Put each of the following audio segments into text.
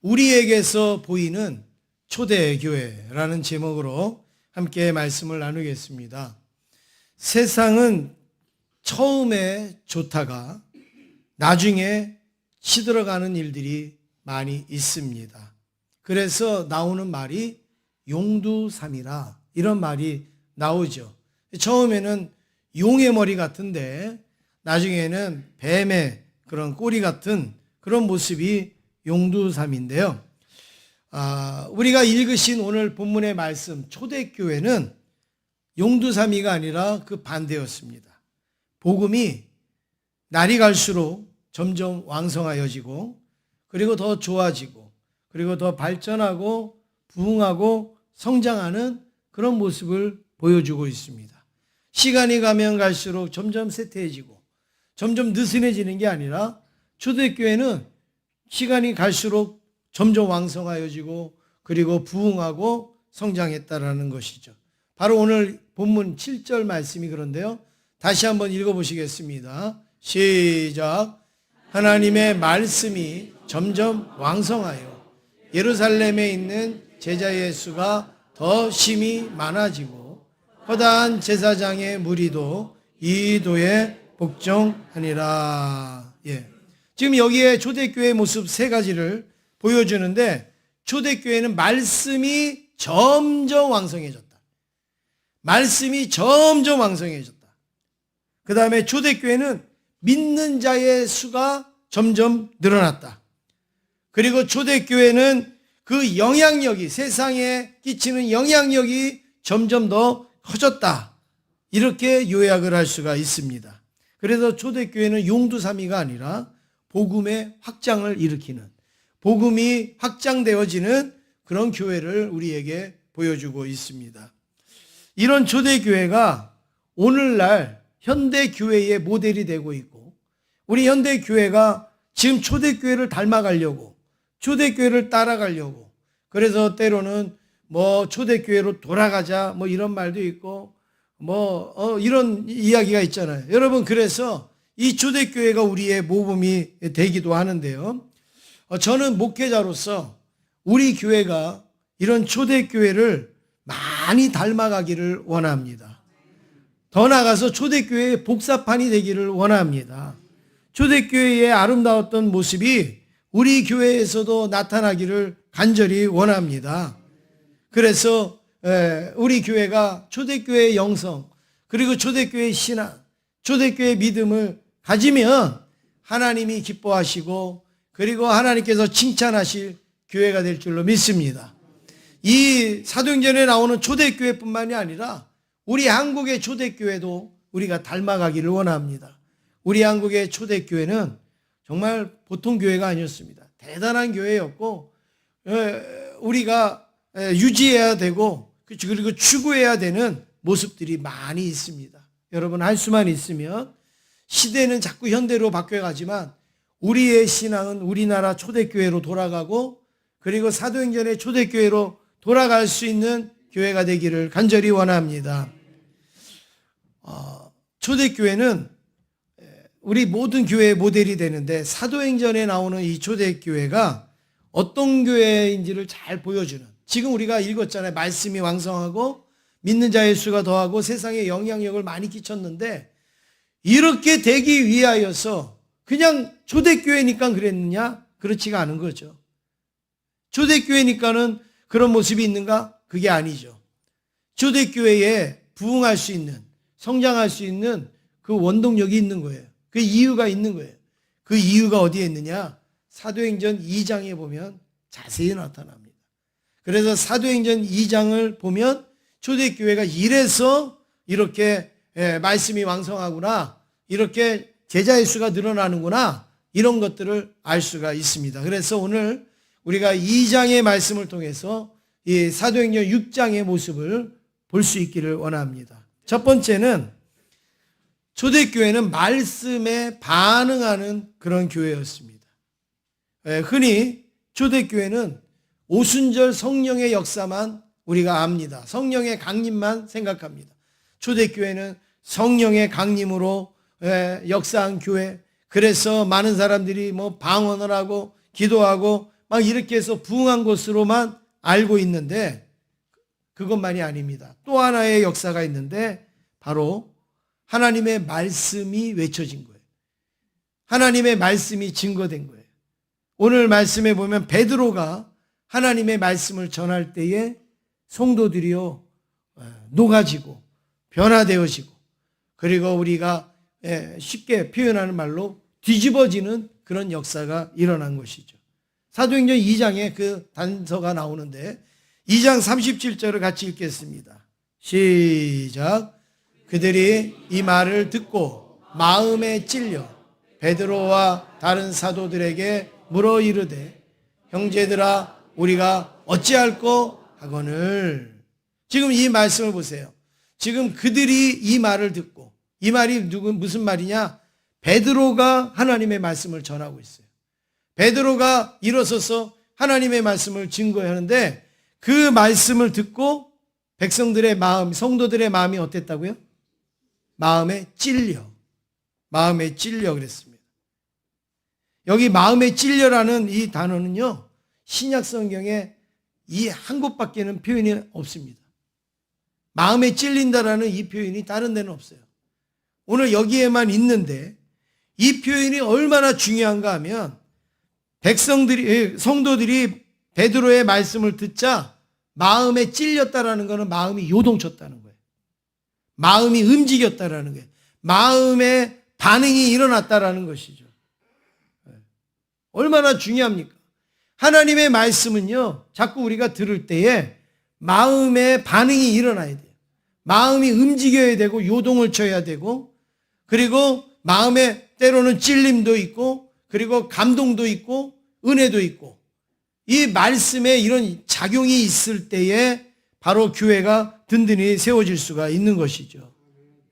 우리에게서 보이는 초대교회라는 제목으로 함께 말씀을 나누겠습니다. 세상은 처음에 좋다가 나중에 시들어가는 일들이 많이 있습니다. 그래서 나오는 말이 용두삼이라 이런 말이 나오죠. 처음에는 용의 머리 같은데 나중에는 뱀의 그런 꼬리 같은 그런 모습이 용두삼인데요. 우리가 읽으신 오늘 본문의 말씀 초대교회는 용두삼이가 아니라 그 반대였습니다. 복음이 날이 갈수록 점점 왕성하여지고 그리고 더 좋아지고 그리고 더 발전하고 부흥하고 성장하는 그런 모습을 보여주고 있습니다. 시간이 가면 갈수록 점점 쇠퇴해지고 점점 느슨해지는 게 아니라 초대교회는 시간이 갈수록 점점 왕성하여지고 그리고 부흥하고 성장했다라는 것이죠. 바로 오늘 본문 7절 말씀이 그런데요. 다시 한번 읽어보시겠습니다. 시작. 하나님의 말씀이 점점 왕성하여 예루살렘에 있는 제자의 수가 더 심히 많아지고 허다한 제사장의 무리도 이 도에 복종하니라. 지금 여기에 초대교회의 모습 세 가지를 보여주는데 초대교회는 말씀이 점점 왕성해졌다. 말씀이 점점 왕성해졌다. 그 다음에 초대교회는 믿는 자의 수가 점점 늘어났다. 그리고 초대교회는 그 영향력이 세상에 끼치는 영향력이 점점 더 커졌다. 이렇게 요약을 할 수가 있습니다. 그래서 초대교회는 용두삼이가 아니라 복음의 확장을 일으키는 복음이 확장되어지는 그런 교회를 우리에게 보여주고 있습니다. 이런 초대교회가 오늘날 현대교회의 모델이 되고 있고 우리 현대교회가 지금 초대교회를 닮아가려고 초대교회를 따라가려고 그래서 때로는 초대교회로 돌아가자 이런 말도 있고 이런 이야기가 있잖아요. 여러분 그래서 이 초대교회가 우리의 모범이 되기도 하는데요. 저는 목회자로서 우리 교회가 이런 초대교회를 많이 닮아가기를 원합니다. 더 나아가서 초대교회의 복사판이 되기를 원합니다. 초대교회의 아름다웠던 모습이 우리 교회에서도 나타나기를 간절히 원합니다. 그래서 우리 교회가 초대교회의 영성 그리고 초대교회의 신앙 초대교회의 믿음을 가지면 하나님이 기뻐하시고 그리고 하나님께서 칭찬하실 교회가 될 줄로 믿습니다. 이 사도행전에 나오는 초대교회뿐만이 아니라 우리 한국의 초대교회도 우리가 닮아가기를 원합니다. 우리 한국의 초대교회는 정말 보통 교회가 아니었습니다. 대단한 교회였고 우리가 유지해야 되고 그리고 추구해야 되는 모습들이 많이 있습니다. 여러분 할 수만 있으면 시대는 자꾸 현대로 바뀌어가지만 우리의 신앙은 우리나라 초대교회로 돌아가고 그리고 사도행전의 초대교회로 돌아갈 수 있는 교회가 되기를 간절히 원합니다. 초대교회는 우리 모든 교회의 모델이 되는데 사도행전에 나오는 이 초대교회가 어떤 교회인지를 잘 보여주는 지금 우리가 읽었잖아요. 말씀이 왕성하고 믿는 자의 수가 더하고 세상에 영향력을 많이 끼쳤는데 이렇게 되기 위하여서 그냥 초대교회니까 그랬느냐? 그렇지가 않은 거죠. 초대교회니까는 그런 모습이 있는가? 그게 아니죠. 초대교회에 부흥할 수 있는 성장할 수 있는 그 원동력이 있는 거예요. 그 이유가 있는 거예요. 그 이유가 어디에 있느냐? 사도행전 2장에 보면 자세히 나타납니다. 그래서 사도행전 2장을 보면 초대교회가 이래서 이렇게 말씀이 왕성하구나 이렇게 제자의 수가 늘어나는구나 이런 것들을 알 수가 있습니다. 그래서 오늘 우리가 2장의 말씀을 통해서 이 사도행전 6장의 모습을 볼 수 있기를 원합니다. 첫 번째는 초대교회는 말씀에 반응하는 그런 교회였습니다. 흔히 초대교회는 오순절 성령의 역사만 우리가 압니다. 성령의 강림만 생각합니다. 초대교회는 성령의 강림으로 역사한 교회. 그래서 많은 사람들이 방언을 하고 기도하고 이렇게 해서 부흥한 것으로만 알고 있는데 그것만이 아닙니다. 또 하나의 역사가 있는데 바로 하나님의 말씀이 외쳐진 거예요. 하나님의 말씀이 증거된 거예요. 오늘 말씀에 보면 베드로가 하나님의 말씀을 전할 때에 성도들이요 녹아지고 변화되어지고 그리고 우리가 쉽게 표현하는 말로 뒤집어지는 그런 역사가 일어난 것이죠. 사도행전 2장에 그 단서가 나오는데 2장 37절을 같이 읽겠습니다. 시작. 그들이 이 말을 듣고 마음에 찔려 베드로와 다른 사도들에게 물어 이르되 형제들아 우리가 어찌할꼬 하거늘. 지금 이 말씀을 보세요. 지금 그들이 이 말을 듣고 이 말이 무슨 말이냐? 베드로가 하나님의 말씀을 전하고 있어요. 베드로가 일어서서 하나님의 말씀을 증거하는데 그 말씀을 듣고 백성들의 마음, 성도들의 마음이 어땠다고요? 마음에 찔려 그랬습니다. 여기 마음에 찔려라는 이 단어는요, 신약 성경에 이 한 곳밖에는 표현이 없습니다. 마음에 찔린다라는 이 표현이 다른 데는 없어요. 오늘 여기에만 있는데 이 표현이 얼마나 중요한가 하면 성도들이 베드로의 말씀을 듣자 마음에 찔렸다라는 것은 마음이 요동쳤다는 거예요. 마음이 움직였다라는 거예요. 마음의 반응이 일어났다라는 것이죠. 얼마나 중요합니까? 하나님의 말씀은요, 자꾸 우리가 들을 때에 마음의 반응이 일어나야 돼요. 마음이 움직여야 되고 요동을 쳐야 되고 그리고 마음에 때로는 찔림도 있고 그리고 감동도 있고 은혜도 있고 이 말씀에 이런 작용이 있을 때에 바로 교회가 든든히 세워질 수가 있는 것이죠.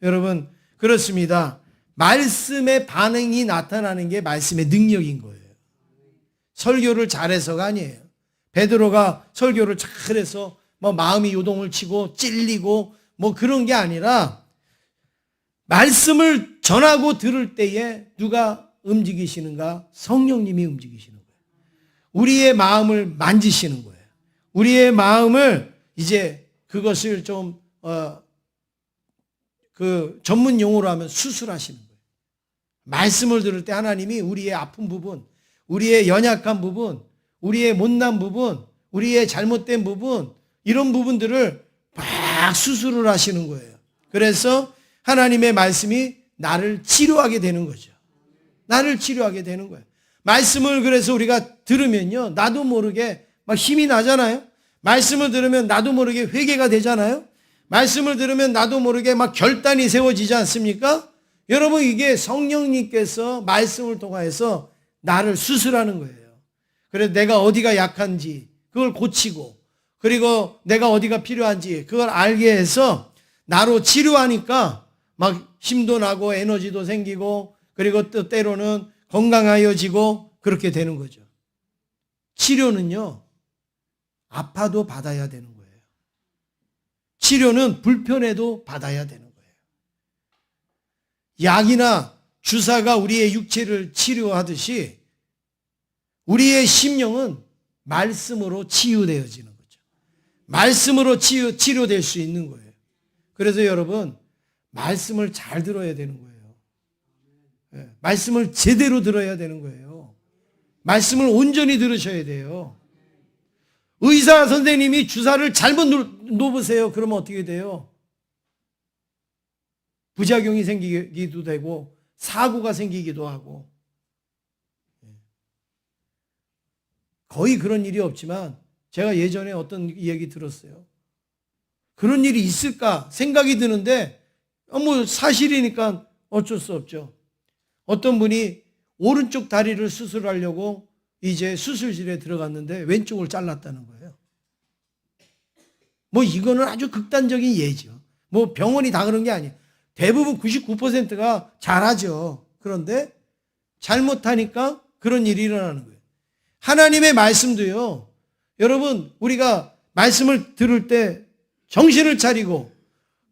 여러분 그렇습니다. 말씀의 반응이 나타나는 게 말씀의 능력인 거예요. 설교를 잘해서가 아니에요. 베드로가 설교를 잘해서 마음이 요동을 치고 찔리고 그런 게 아니라 말씀을 전하고 들을 때에 누가 움직이시는가? 성령님이 움직이시는 거예요. 우리의 마음을 만지시는 거예요. 우리의 마음을 이제 그것을 좀 그 전문 용어로 하면 수술하시는 거예요. 말씀을 들을 때 하나님이 우리의 아픈 부분, 우리의 연약한 부분, 우리의 못난 부분, 우리의 잘못된 부분 이런 부분들을 막 수술을 하시는 거예요. 그래서 하나님의 말씀이 나를 치료하게 되는 거죠. 나를 치료하게 되는 거예요. 말씀을 그래서 우리가 들으면요, 나도 모르게 막 힘이 나잖아요. 말씀을 들으면 나도 모르게 회개가 되잖아요. 말씀을 들으면 나도 모르게 막 결단이 세워지지 않습니까? 여러분 이게 성령님께서 말씀을 통해서 나를 수술하는 거예요. 그래서 내가 어디가 약한지 그걸 고치고 그리고 내가 어디가 필요한지 그걸 알게 해서 나로 치료하니까 막 힘도 나고 에너지도 생기고 그리고 또 때로는 건강하여지고 그렇게 되는 거죠. 치료는요, 아파도 받아야 되는 거예요. 치료는 불편해도 받아야 되는 거예요. 약이나 주사가 우리의 육체를 치료하듯이 우리의 심령은 말씀으로 치유되어지는 거죠. 말씀으로 치료될 수 있는 거예요. 그래서 여러분 말씀을 잘 들어야 되는 거예요. 말씀을 제대로 들어야 되는 거예요. 말씀을 온전히 들으셔야 돼요. 의사 선생님이 주사를 잘못 놓으세요. 그러면 어떻게 돼요? 부작용이 생기기도 되고 사고가 생기기도 하고 거의 그런 일이 없지만 제가 예전에 어떤 이야기 들었어요. 그런 일이 있을까 생각이 드는데 사실이니까 어쩔 수 없죠. 어떤 분이 오른쪽 다리를 수술하려고 이제 수술실에 들어갔는데 왼쪽을 잘랐다는 거예요. 이거는 아주 극단적인 예죠. 병원이 다 그런 게 아니에요. 대부분 99%가 잘하죠. 그런데 잘못하니까 그런 일이 일어나는 거예요. 하나님의 말씀도요. 여러분 우리가 말씀을 들을 때 정신을 차리고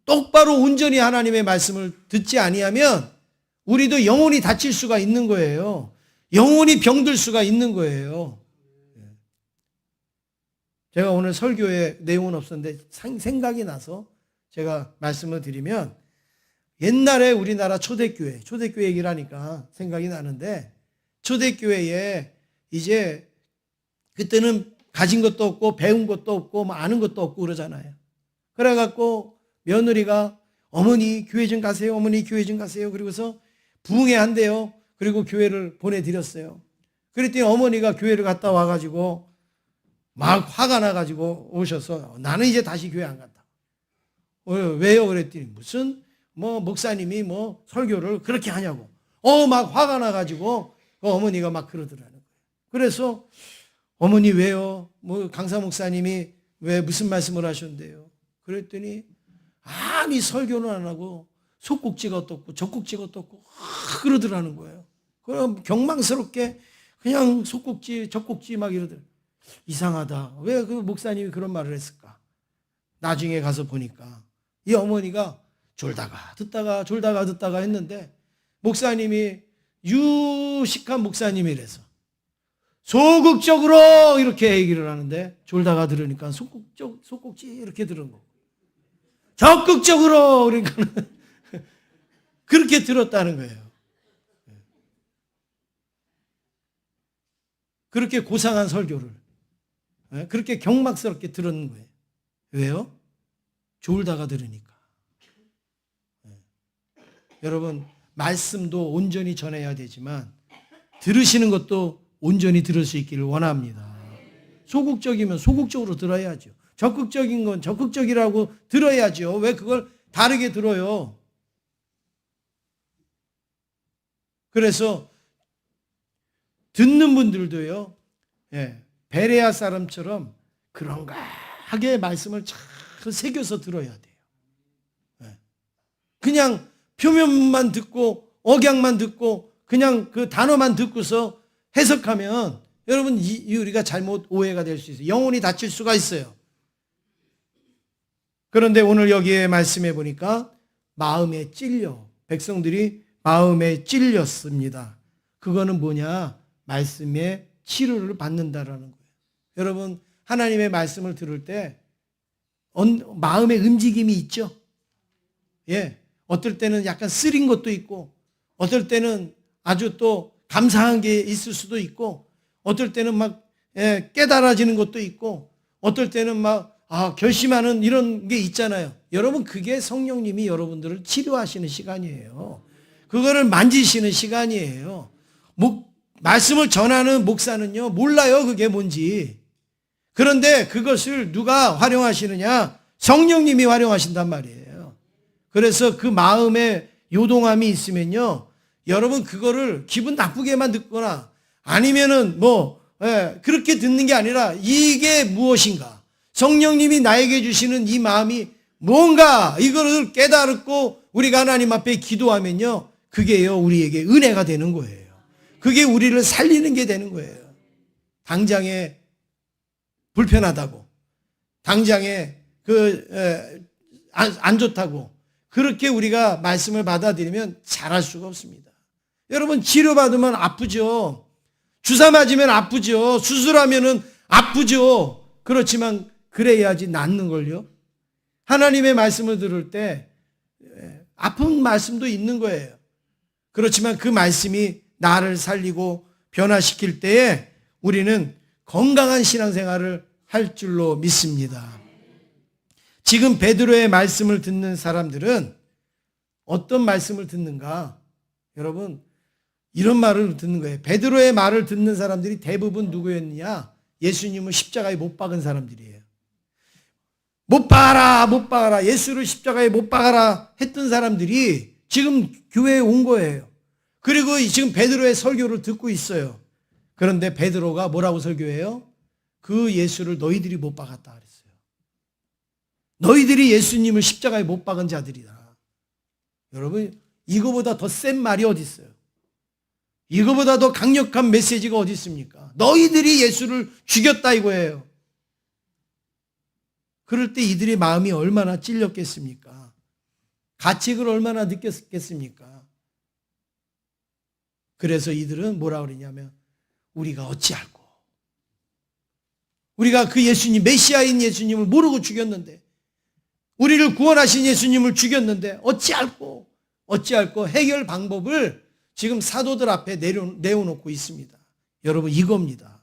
똑바로 온전히 하나님의 말씀을 듣지 아니하면 우리도 영혼이 다칠 수가 있는 거예요. 영혼이 병들 수가 있는 거예요. 제가 오늘 설교의 내용은 없었는데 생각이 나서 제가 말씀을 드리면, 옛날에 우리나라 초대교회 얘기를 하니까 생각이 나는데, 초대교회에 이제 그때는 가진 것도 없고 배운 것도 없고 뭐 아는 것도 없고 그러잖아요. 그래갖고 며느리가 어머니 교회 좀 가세요. 어머니 교회 좀 가세요. 그리고서 부흥회 한대요. 그리고 교회를 보내드렸어요. 그랬더니 어머니가 교회를 갔다 와가지고 막 화가 나가지고 오셔서 나는 이제 다시 교회 안 간다. 왜요? 그랬더니 무슨 뭐 목사님이 뭐 설교를 그렇게 하냐고. 막 화가 나가지고 어머니가 막 그러더라는 거예요. 그래서 어머니 왜요? 뭐 강사 목사님이 왜 무슨 말씀을 하셨는데요? 그랬더니 아니 설교는 안 하고 속국지가 어떻고 젖국지가 어떻고 그러더라는 거예요. 그럼 경망스럽게 그냥 속국지 젖국지 막 이러더라. 이상하다. 왜 그 목사님이 그런 말을 했을까? 나중에 가서 보니까 이 어머니가 졸다가 듣다가 했는데 목사님이 유식한 목사님이라서 소극적으로 이렇게 얘기를 하는데 졸다가 들으니까 속국지 이렇게 들은 거고, 적극적으로 그러니까 그렇게 들었다는 거예요. 그렇게 고상한 설교를 그렇게 경막스럽게 들었는 거예요. 왜요? 졸다가 들으니까. 여러분, 말씀도 온전히 전해야 되지만 들으시는 것도 온전히 들을 수 있기를 원합니다. 소극적이면 소극적으로 들어야죠. 적극적인 건 적극적이라고 들어야죠. 왜 그걸 다르게 들어요? 그래서 듣는 분들도요, 베레아 사람처럼 그런가하게 말씀을 잘 새겨서 들어야 돼요. 그냥 표면만 듣고 억양만 듣고 그냥 그 단어만 듣고서 해석하면 여러분 우리가 잘못 오해가 될 수 있어요. 영혼이 다칠 수가 있어요. 그런데 오늘 여기에 말씀해 보니까 마음에 찔려, 백성들이 마음에 찔렸습니다. 그거는 뭐냐? 말씀의 치료를 받는다라는 거예요. 여러분, 하나님의 말씀을 들을 때 마음의 움직임이 있죠. 어떨 때는 약간 쓰린 것도 있고, 어떨 때는 아주 또 감사한 게 있을 수도 있고, 어떨 때는 막 깨달아지는 것도 있고, 어떨 때는 막 결심하는 이런 게 있잖아요. 여러분, 그게 성령님이 여러분들을 치료하시는 시간이에요. 그거를 만지시는 시간이에요. 말씀을 전하는 목사는요, 몰라요, 그게 뭔지. 그런데 그것을 누가 활용하시느냐? 성령님이 활용하신단 말이에요. 그래서 그 마음에 요동함이 있으면요, 여러분 그거를 기분 나쁘게만 듣거나 아니면은 그렇게 듣는 게 아니라 이게 무엇인가? 성령님이 나에게 주시는 이 마음이 뭔가 이거를 깨달고 우리가 하나님 앞에 기도하면요, 그게요 우리에게 은혜가 되는 거예요. 그게 우리를 살리는 게 되는 거예요. 당장에 불편하다고, 당장에 안 좋다고 그렇게 우리가 말씀을 받아들이면 잘할 수가 없습니다. 여러분, 치료받으면 아프죠. 주사 맞으면 아프죠. 수술하면 아프죠. 그렇지만 그래야지 낫는걸요. 하나님의 말씀을 들을 때 아픈 말씀도 있는 거예요. 그렇지만 그 말씀이 나를 살리고 변화시킬 때에 우리는 건강한 신앙생활을 할 줄로 믿습니다. 지금 베드로의 말씀을 듣는 사람들은 어떤 말씀을 듣는가? 여러분, 이런 말을 듣는 거예요. 베드로의 말을 듣는 사람들이 대부분 누구였느냐? 예수님을 십자가에 못 박은 사람들이에요. 못 박아라. 예수를 십자가에 못 박아라 했던 사람들이 지금 교회에 온 거예요. 그리고 지금 베드로의 설교를 듣고 있어요. 그런데 베드로가 뭐라고 설교해요? 그 예수를 너희들이 못 박았다 그랬어요. 너희들이 예수님을 십자가에 못 박은 자들이다. 여러분, 이거보다 더 센 말이 어디 있어요? 이거보다 더 강력한 메시지가 어디 있습니까? 너희들이 예수를 죽였다 이거예요. 그럴 때 이들의 마음이 얼마나 찔렸겠습니까? 가책을 얼마나 느꼈겠습니까? 그래서 이들은 뭐라 그러냐면 우리가 어찌할꼬? 우리가 그 예수님, 메시아인 예수님을 모르고 죽였는데, 우리를 구원하신 예수님을 죽였는데 어찌할꼬 해결 방법을 지금 사도들 앞에 내어놓고 있습니다. 여러분, 이겁니다.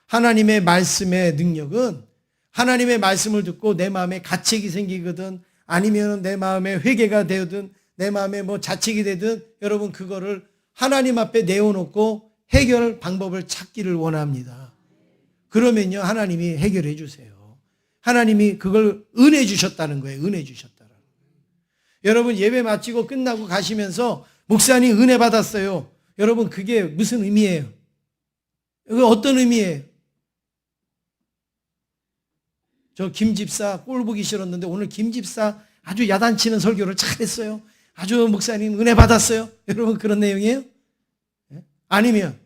하나님의 말씀의 능력은 하나님의 말씀을 듣고 내 마음에 가책이 생기거든, 아니면 내 마음에 회개가 되든, 내 마음에 뭐 자책이 되든, 여러분 그거를 하나님 앞에 내어놓고 해결 방법을 찾기를 원합니다. 그러면요, 하나님이 해결해 주세요. 하나님이 그걸 은혜 주셨다는 거예요. 은혜 주셨다는 거예요. 여러분, 예배 마치고 끝나고 가시면서 목사님 은혜 받았어요. 여러분, 그게 무슨 의미예요? 그게 어떤 의미예요? 저 김집사 꼴 보기 싫었는데 오늘 김집사 아주 야단치는 설교를 잘했어요. 아주 목사님 은혜 받았어요. 여러분, 그런 내용이에요? 아니면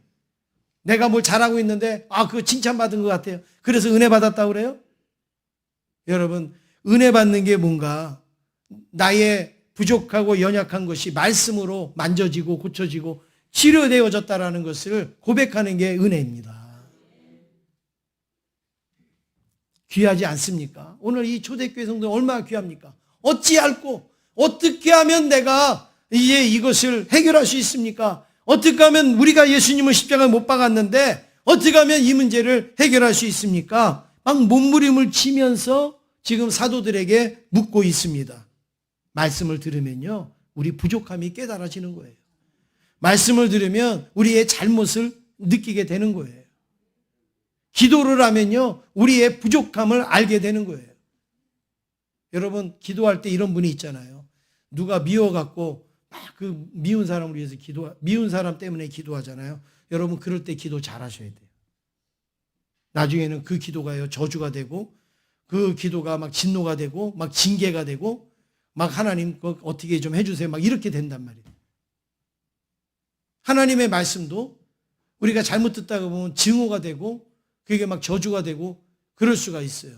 내가 뭘 잘하고 있는데 그거 칭찬받은 것 같아요. 그래서 은혜 받았다고 그래요? 여러분, 은혜 받는 게 뭔가 나의 부족하고 연약한 것이 말씀으로 만져지고 고쳐지고 치료되어졌다라는 것을 고백하는 게 은혜입니다. 귀하지 않습니까? 오늘 이 초대교회 성도 얼마나 귀합니까? 어찌할꼬, 어떻게 하면 내가 이제 이것을 해결할 수 있습니까? 어떻게 하면 우리가 예수님을 십자가에 못 박았는데 어떻게 하면 이 문제를 해결할 수 있습니까? 막 몸부림을 치면서 지금 사도들에게 묻고 있습니다. 말씀을 들으면요, 우리 부족함이 깨달아지는 거예요. 말씀을 들으면 우리의 잘못을 느끼게 되는 거예요. 기도를 하면요, 우리의 부족함을 알게 되는 거예요. 여러분, 기도할 때 이런 분이 있잖아요. 누가 미워갖고 막 그 미운 사람을 위해서 미운 사람 때문에 기도하잖아요. 여러분, 그럴 때 기도 잘 하셔야 돼요. 나중에는 그 기도가요, 저주가 되고, 그 기도가 막 진노가 되고, 막 징계가 되고, 막 하나님 어떻게 좀 해주세요, 막 이렇게 된단 말이에요. 하나님의 말씀도 우리가 잘못 듣다가 보면 증오가 되고, 그게 막 저주가 되고 그럴 수가 있어요.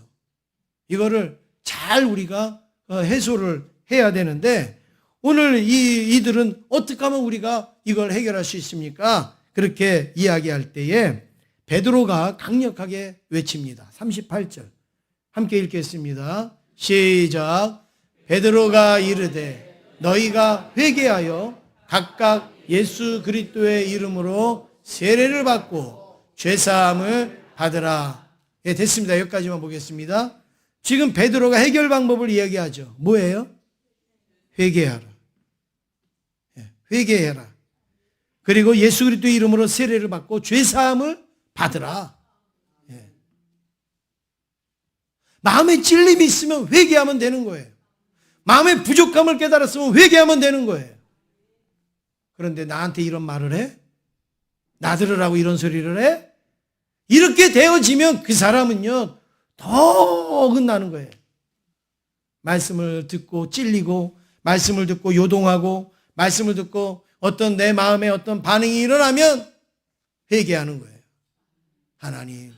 이거를 잘 우리가 해소를 해야 되는데, 오늘 이들은 어떻게 하면 우리가 이걸 해결할 수 있습니까? 그렇게 이야기할 때에 베드로가 강력하게 외칩니다. 38절 함께 읽겠습니다. 시작. 베드로가 이르되 너희가 회개하여 각각 예수 그리스도의 이름으로 세례를 받고 죄사함을 받으라. 예, 됐습니다. 여기까지만 보겠습니다. 지금 베드로가 해결 방법을 이야기하죠. 뭐예요? 회개하라. 예, 회개해라. 그리고 예수 그리스도의 이름으로 세례를 받고 죄사함을 받으라. 예. 마음에 찔림이 있으면 회개하면 되는 거예요. 마음의 부족함을 깨달았으면 회개하면 되는 거예요. 그런데 나한테 이런 말을 해? 나 들으라고 이런 소리를 해? 이렇게 되어지면 그 사람은요, 더 어긋나는 거예요. 말씀을 듣고 찔리고, 말씀을 듣고 요동하고, 말씀을 듣고 어떤 내 마음에 어떤 반응이 일어나면 회개하는 거예요. 하나님,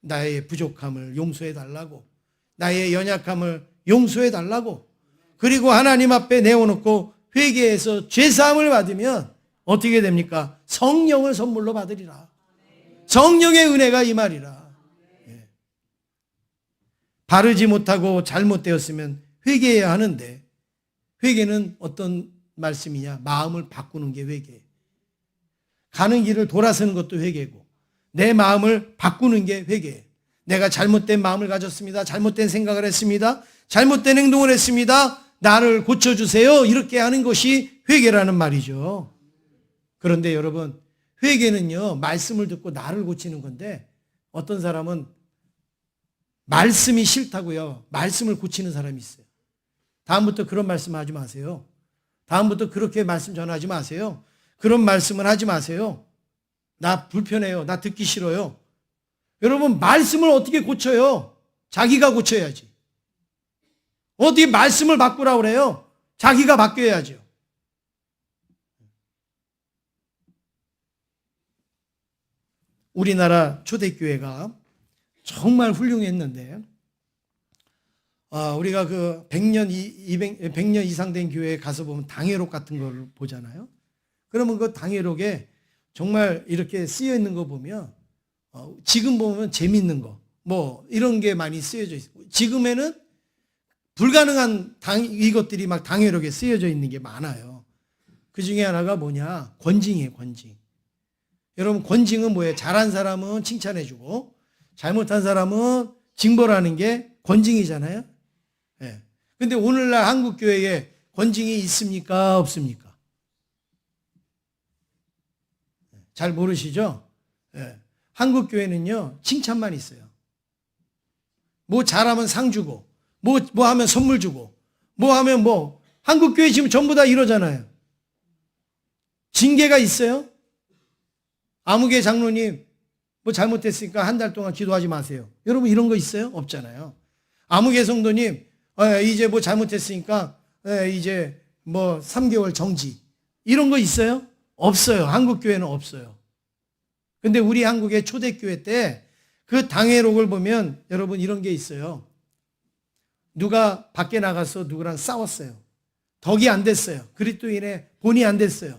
나의 부족함을 용서해 달라고, 나의 연약함을 용서해 달라고, 그리고 하나님 앞에 내어놓고 회개해서 죄사함을 받으면 어떻게 됩니까? 성령을 선물로 받으리라. 성령의 은혜가 임하리라. 예. 바르지 못하고 잘못되었으면 회개해야 하는데, 회개는 어떤 말씀이냐? 마음을 바꾸는 게 회개. 가는 길을 돌아서는 것도 회개고, 내 마음을 바꾸는 게 회개. 내가 잘못된 마음을 가졌습니다. 잘못된 생각을 했습니다. 잘못된 행동을 했습니다. 나를 고쳐주세요. 이렇게 하는 것이 회개라는 말이죠. 그런데 여러분, 회개는요, 말씀을 듣고 나를 고치는 건데, 어떤 사람은 말씀이 싫다고요, 말씀을 고치는 사람이 있어요. 다음부터 그런 말씀 하지 마세요. 다음부터 그렇게 말씀 전하지 마세요. 그런 말씀을 하지 마세요. 나 불편해요. 나 듣기 싫어요. 여러분, 말씀을 어떻게 고쳐요? 자기가 고쳐야지. 어떻게 말씀을 바꾸라고 그래요? 자기가 바뀌어야죠. 우리나라 초대교회가 정말 훌륭했는데, 우리가 그 100년 이상 된 교회에 가서 보면 당회록 같은 걸 보잖아요. 그러면 그 당회록에 정말 이렇게 쓰여 있는 거 보면, 지금 보면 재밌는 거, 뭐 이런 게 많이 쓰여져 있고, 지금에는 불가능한 이것들이 막 당회록에 쓰여져 있는 게 많아요. 그 중에 하나가 뭐냐? 권징이에요, 권징. 여러분, 권징은 뭐예요? 잘한 사람은 칭찬해주고 잘못한 사람은 징벌하는 게 권징이잖아요. 예. 근데 오늘날 한국교회에 권징이 있습니까? 없습니까? 잘 모르시죠? 예. 한국교회는요, 칭찬만 있어요. 뭐 잘하면 상 주고, 뭐 하면 선물 주고, 뭐 하면 뭐, 한국교회 지금 전부 다 이러잖아요. 징계가 있어요? 아무개 장로님, 뭐 잘못했으니까 한 달 동안 기도하지 마세요. 여러분, 이런 거 있어요? 없잖아요. 아무개 성도님, 이제 뭐 잘못했으니까, 이제 뭐 3개월 정지. 이런 거 있어요? 없어요. 한국교회는 없어요. 근데 우리 한국의 초대교회 때 그 당회록을 보면 여러분 이런 게 있어요. 누가 밖에 나가서 누구랑 싸웠어요. 덕이 안 됐어요. 그리스도인의 본이 안 됐어요.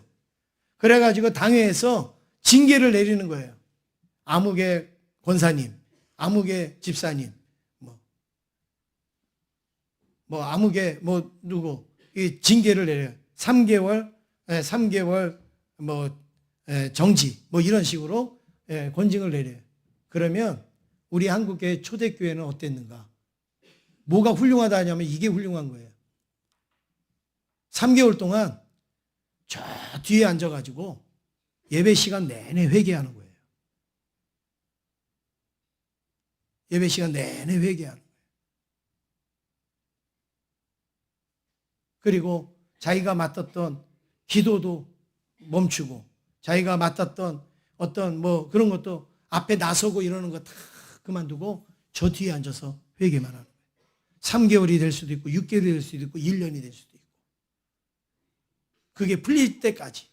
그래가지고 당회에서 징계를 내리는 거예요. 아무개 권사님, 아무개 집사님, 뭐 아무개 뭐 누구 이 징계를 내려요. 3개월 뭐 정지 뭐 이런 식으로 권징을 내려요. 그러면 우리 한국의 초대교회는 어땠는가? 뭐가 훌륭하다 하냐면 이게 훌륭한 거예요. 3개월 동안 저 뒤에 앉아가지고 예배 시간 내내 회개하는 거예요. 예배 시간 내내 회개하는 거예요. 그리고 자기가 맡았던 기도도 멈추고 자기가 맡았던 어떤 뭐 그런 것도 앞에 나서고 이러는 거 다 그만두고 저 뒤에 앉아서 회개만 하는 거예요. 3개월이 될 수도 있고 6개월이 될 수도 있고 1년이 될 수도 있고 그게 풀릴 때까지.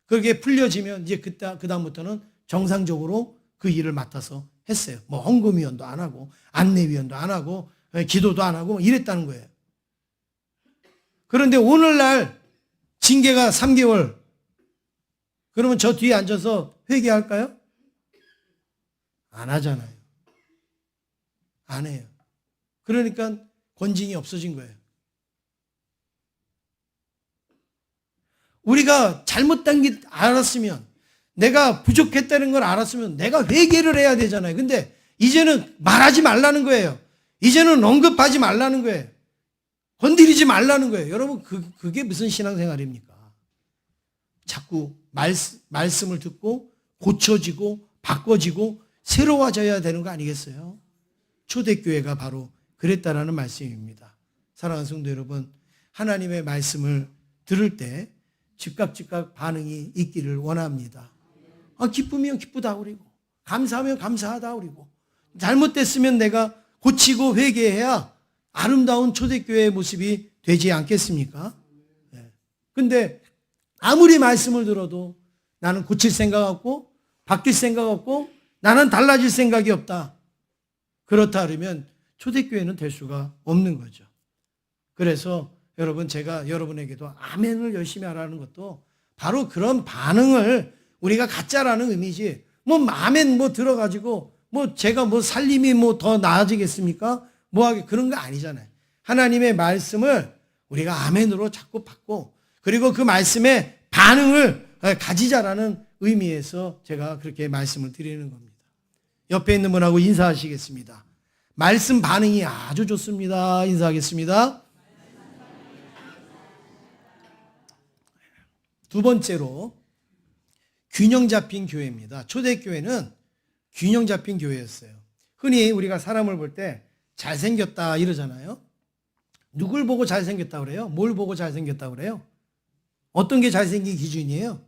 그게 풀려지면 이제 그다음부터는 정상적으로 그 일을 맡아서 했어요. 뭐 헌금위원도 안 하고 안내위원도 안 하고 기도도 안 하고 이랬다는 거예요. 그런데 오늘날 징계가 3개월. 그러면 저 뒤에 앉아서 회개할까요? 안 하잖아요. 안 해요. 그러니까 권징이 없어진 거예요. 우리가 잘못된 게 알았으면, 내가 부족했다는 걸 알았으면 내가 회개를 해야 되잖아요. 근데 이제는 말하지 말라는 거예요. 이제는 언급하지 말라는 거예요. 건드리지 말라는 거예요. 여러분, 그게 무슨 신앙생활입니까? 자꾸 말씀을 듣고 고쳐지고 바꿔지고 새로워져야 되는 거 아니겠어요? 초대교회가 바로 그랬다라는 말씀입니다. 사랑하는 성도 여러분, 하나님의 말씀을 들을 때 즉각 반응이 있기를 원합니다. 기쁘면 기쁘다 그러고 감사하면 감사하다 그러고 잘못됐으면 내가 고치고 회개해야 아름다운 초대교회의 모습이 되지 않겠습니까? 근데 아무리 말씀을 들어도 나는 고칠 생각 없고 바뀔 생각 없고 나는 달라질 생각이 없다. 그렇다 그러면 초대교회는 될 수가 없는 거죠. 그래서 여러분, 제가 여러분에게도 아멘을 열심히 하라는 것도 바로 그런 반응을 우리가 갖자라는 의미지. 뭐 아멘 뭐 들어가지고 뭐 제가 뭐 살림이 뭐 더 나아지겠습니까? 뭐 하게 그런 거 아니잖아요. 하나님의 말씀을 우리가 아멘으로 자꾸 받고 그리고 그 말씀에 반응을 가지자라는 의미에서 제가 그렇게 말씀을 드리는 겁니다. 옆에 있는 분하고 인사하시겠습니다. 말씀 반응이 아주 좋습니다. 인사하겠습니다. 두 번째로 균형 잡힌 교회입니다. 초대교회는 균형 잡힌 교회였어요. 흔히 우리가 사람을 볼 때 잘생겼다 이러잖아요. 누굴 보고 잘생겼다 그래요? 뭘 보고 잘생겼다 그래요? 어떤 게 잘생긴 기준이에요?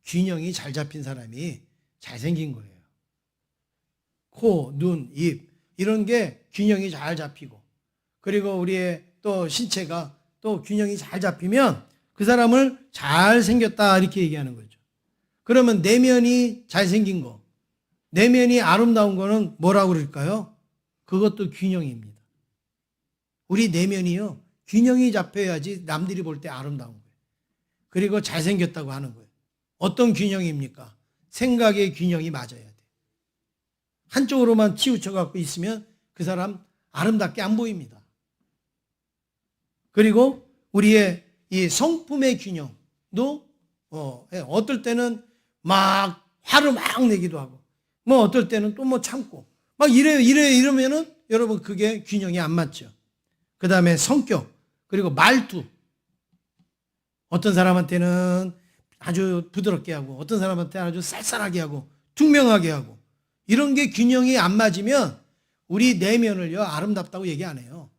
균형이 잘 잡힌 사람이 잘생긴 거예요. 코, 눈, 입 이런 게 균형이 잘 잡히고 그리고 우리의 또 신체가 또 균형이 잘 잡히면 그 사람을 잘생겼다 이렇게 얘기하는 거죠. 그러면 내면이 잘생긴 거, 내면이 아름다운 거는 뭐라고 그럴까요? 그것도 균형입니다. 우리 내면이요, 균형이 잡혀야지 남들이 볼 때 아름다운 거예요. 그리고 잘생겼다고 하는 거예요. 어떤 균형입니까? 생각의 균형이 맞아야 돼. 한쪽으로만 치우쳐 갖고 있으면 그 사람 아름답게 안 보입니다. 그리고 우리의 이 성품의 균형도 어떨 때는 막 화를 막 내기도 하고 뭐 어떨 때는 또 뭐 참고 막 이러면은 여러분 그게 균형이 안 맞죠. 그 다음에 성격 그리고 말투. 어떤 사람한테는 아주 부드럽게 하고 어떤 사람한테 아주 쌀쌀하게 하고 투명하게 하고 이런 게 균형이 안 맞으면 우리 내면을요 아름답다고 얘기 안 해요.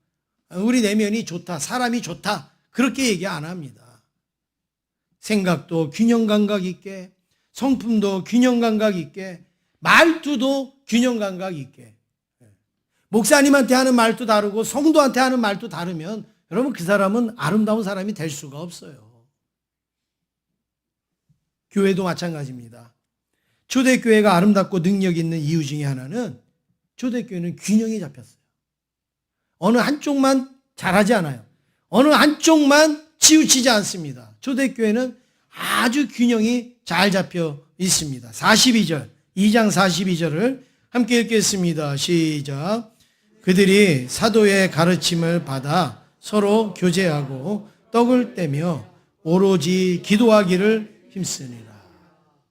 우리 내면이 좋다, 사람이 좋다 그렇게 얘기 안 합니다. 생각도 균형 감각 있게, 성품도 균형 감각 있게, 말투도 균형 감각 있게. 목사님한테 하는 말도 다르고 성도한테 하는 말도 다르면 여러분 그 사람은 아름다운 사람이 될 수가 없어요. 교회도 마찬가지입니다. 초대교회가 아름답고 능력 있는 이유 중에 하나는 초대교회는 균형이 잡혔어요. 어느 한쪽만 잘하지 않아요. 어느 한쪽만 치우치지 않습니다. 초대교회는 아주 균형이 잘 잡혀 있습니다. 42절, 2장 42절을 함께 읽겠습니다. 시작. 그들이 사도의 가르침을 받아 서로 교제하고 떡을 떼며 오로지 기도하기를 힘쓰니라.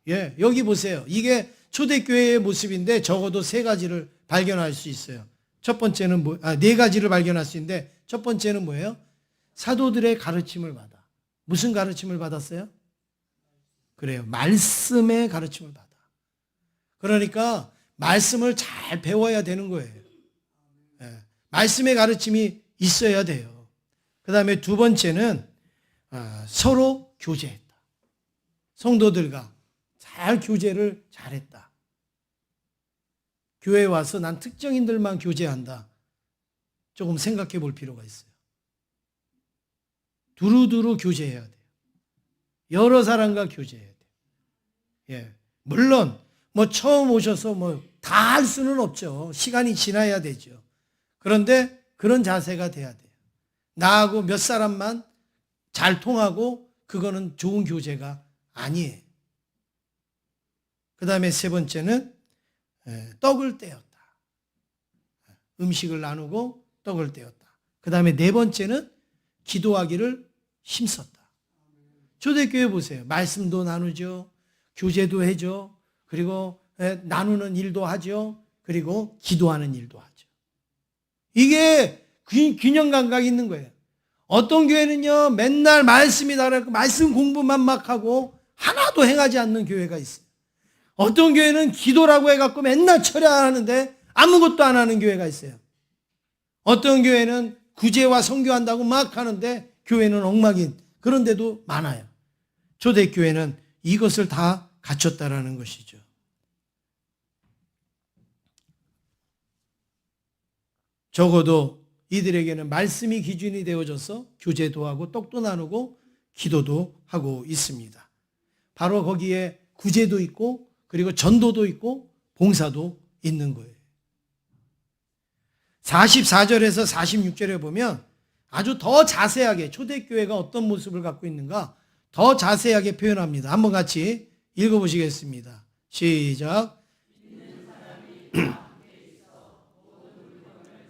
예, 여기 보세요. 이게 초대교회의 모습인데 적어도 세 가지를 발견할 수 있어요. 첫 번째는 네 가지를 발견할 수 있는데 첫 번째는 뭐예요? 사도들의 가르침을 받아. 무슨 가르침을 받았어요? 그래요. 말씀의 가르침을 받아. 그러니까 말씀을 잘 배워야 되는 거예요. 예, 말씀의 가르침이 있어야 돼요. 그 다음에 두 번째는 서로 교제했다. 성도들과 잘 교제를 잘했다. 교회에 와서 난 특정인들만 교제한다. 조금 생각해 볼 필요가 있어요. 두루두루 교제해야 돼요. 여러 사람과 교제해야 돼요. 예. 물론 뭐 처음 오셔서 뭐 다 할 수는 없죠. 시간이 지나야 되죠. 그런데 그런 자세가 돼야 돼요. 나하고 몇 사람만 잘 통하고 그거는 좋은 교제가 아니에요. 그 다음에 세 번째는 떡을 떼었다. 음식을 나누고 떡을 떼었다. 그 다음에 네 번째는 기도하기를 힘썼다. 초대교회 보세요. 말씀도 나누죠. 교제도 해줘. 그리고 나누는 일도 하죠. 그리고 기도하는 일도 하죠. 이게 균형 감각이 있는 거예요. 어떤 교회는요 맨날 말씀이 나라고 말씀 공부만 막 하고 하나도 행하지 않는 교회가 있어요. 어떤 교회는 기도라고 해갖고 맨날 철야하는데 아무것도 안 하는 교회가 있어요. 어떤 교회는 구제와 선교한다고 막 하는데 교회는 엉망인 그런 데도 많아요. 초대교회는 이것을 다 갖췄다라는 것이죠. 적어도 이들에게는 말씀이 기준이 되어져서 교제도 하고 떡도 나누고 기도도 하고 있습니다. 바로 거기에 구제도 있고 그리고 전도도 있고 봉사도 있는 거예요. 44절에서 46절에 보면 아주 더 자세하게 초대교회가 어떤 모습을 갖고 있는가 더 자세하게 표현합니다. 한번 같이 읽어보시겠습니다. 시작.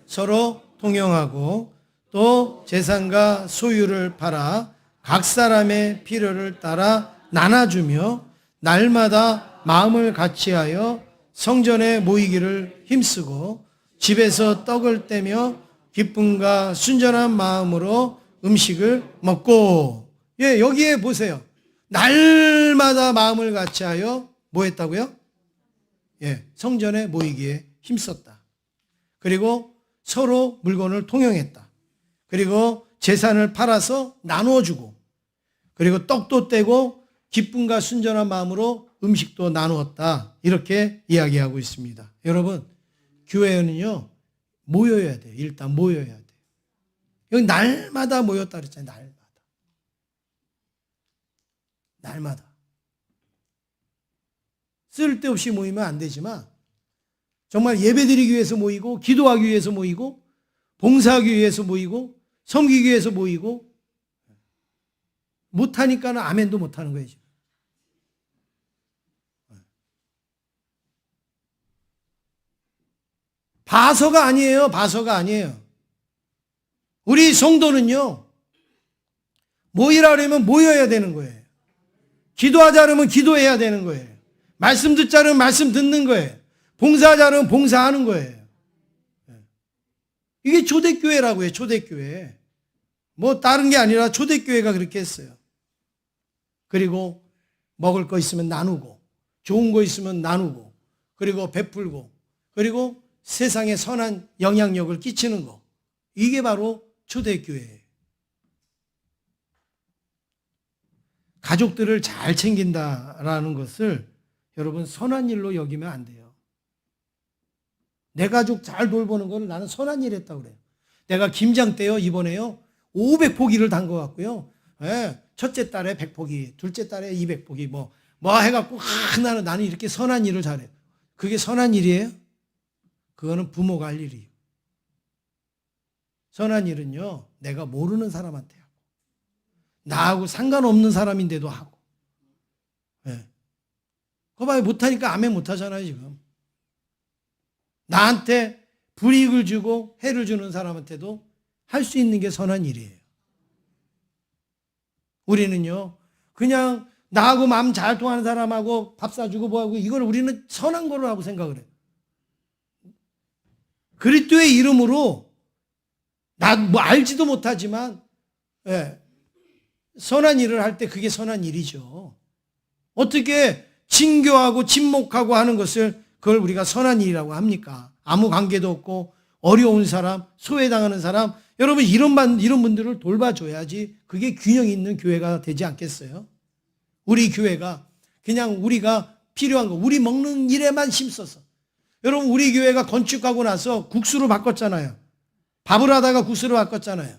서로 통용하고 또 재산과 소유를 팔아 각 사람의 필요를 따라 나눠주며 날마다 마음을 같이하여 성전에 모이기를 힘쓰고 집에서 떡을 떼며 기쁨과 순전한 마음으로 음식을 먹고. 예, 여기에 보세요. 날마다 마음을 같이하여 뭐 했다고요? 예, 성전에 모이기에 힘썼다. 그리고 서로 물건을 통용했다. 그리고 재산을 팔아서 나누어주고 그리고 떡도 떼고 기쁨과 순전한 마음으로 음식도 나누었다. 이렇게 이야기하고 있습니다. 여러분, 교회는요, 모여야 돼요. 일단 모여야 돼요. 여기 날마다 모였다 그랬잖아요. 날마다. 쓸데없이 모이면 안 되지만 정말 예배드리기 위해서 모이고 기도하기 위해서 모이고 봉사하기 위해서 모이고 섬기기 위해서 모이고 못하니까는 아멘도 못하는 거예요. 지금. 봐서가 아니에요. 봐서가 아니에요. 우리 성도는요, 모이라 그러면 모여야 되는 거예요. 기도하자 그러면 기도해야 되는 거예요. 말씀 듣자 그러면 말씀 듣는 거예요. 봉사하자 그러면 봉사하는 거예요. 이게 초대교회라고 해요. 초대교회. 뭐 다른 게 아니라 초대교회가 그렇게 했어요. 그리고 먹을 거 있으면 나누고, 좋은 거 있으면 나누고, 그리고 베풀고, 그리고 세상에 선한 영향력을 끼치는 거. 이게 바로 초대교회예요. 가족들을 잘 챙긴다라는 것을 여러분 선한 일로 여기면 안 돼요. 내 가족 잘 돌보는 거를 나는 선한 일 했다고 그래요. 내가 김장 때요, 이번에요, 500포기를 단 것 같고요. 예, 첫째 딸에 100포기, 둘째 딸에 200포기, 뭐 해갖고, 나는 이렇게 선한 일을 잘해요. 그게 선한 일이에요? 그거는 부모가 할 일이에요. 선한 일은요, 내가 모르는 사람한테 하고, 나하고 상관없는 사람인데도 하고. 예. 그거 봐요. 못하니까 아멘 못하잖아요, 지금. 나한테 불이익을 주고 해를 주는 사람한테도 할 수 있는 게 선한 일이에요. 우리는요, 그냥 나하고 마음 잘 통하는 사람하고 밥 사주고 뭐하고, 이걸 우리는 선한 거로 하고 생각을 해요. 그리스도의 이름으로 나 뭐 알지도 못하지만, 예, 선한 일을 할 때 그게 선한 일이죠. 어떻게 친교하고 친목하고 하는 것을 그걸 우리가 선한 일이라고 합니까? 아무 관계도 없고 어려운 사람, 소외당하는 사람, 여러분 이런 분들을 돌봐줘야지 그게 균형 있는 교회가 되지 않겠어요? 우리 교회가 그냥 우리가 필요한 거, 우리 먹는 일에만 힘써서. 여러분 우리 교회가 건축하고 나서 국수로 바꿨잖아요. 밥을 하다가 국수로 바꿨잖아요.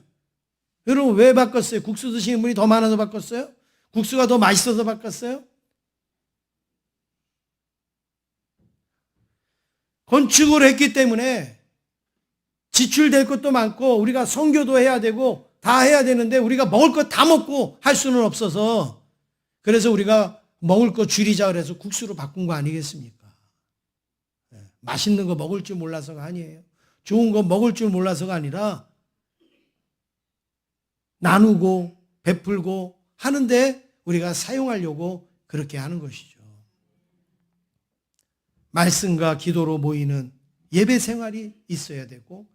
여러분 왜 바꿨어요? 국수 드시는 분이 더 많아서 바꿨어요? 국수가 더 맛있어서 바꿨어요? 건축을 했기 때문에 지출될 것도 많고 우리가 선교도 해야 되고 다 해야 되는데 우리가 먹을 것 다 먹고 할 수는 없어서, 그래서 우리가 먹을 거 줄이자 그래서 국수로 바꾼 거 아니겠습니까? 맛있는 거 먹을 줄 몰라서가 아니에요. 좋은 거 먹을 줄 몰라서가 아니라 나누고 베풀고 하는데 우리가 사용하려고 그렇게 하는 것이죠. 말씀과 기도로 모이는 예배 생활이 있어야 되고,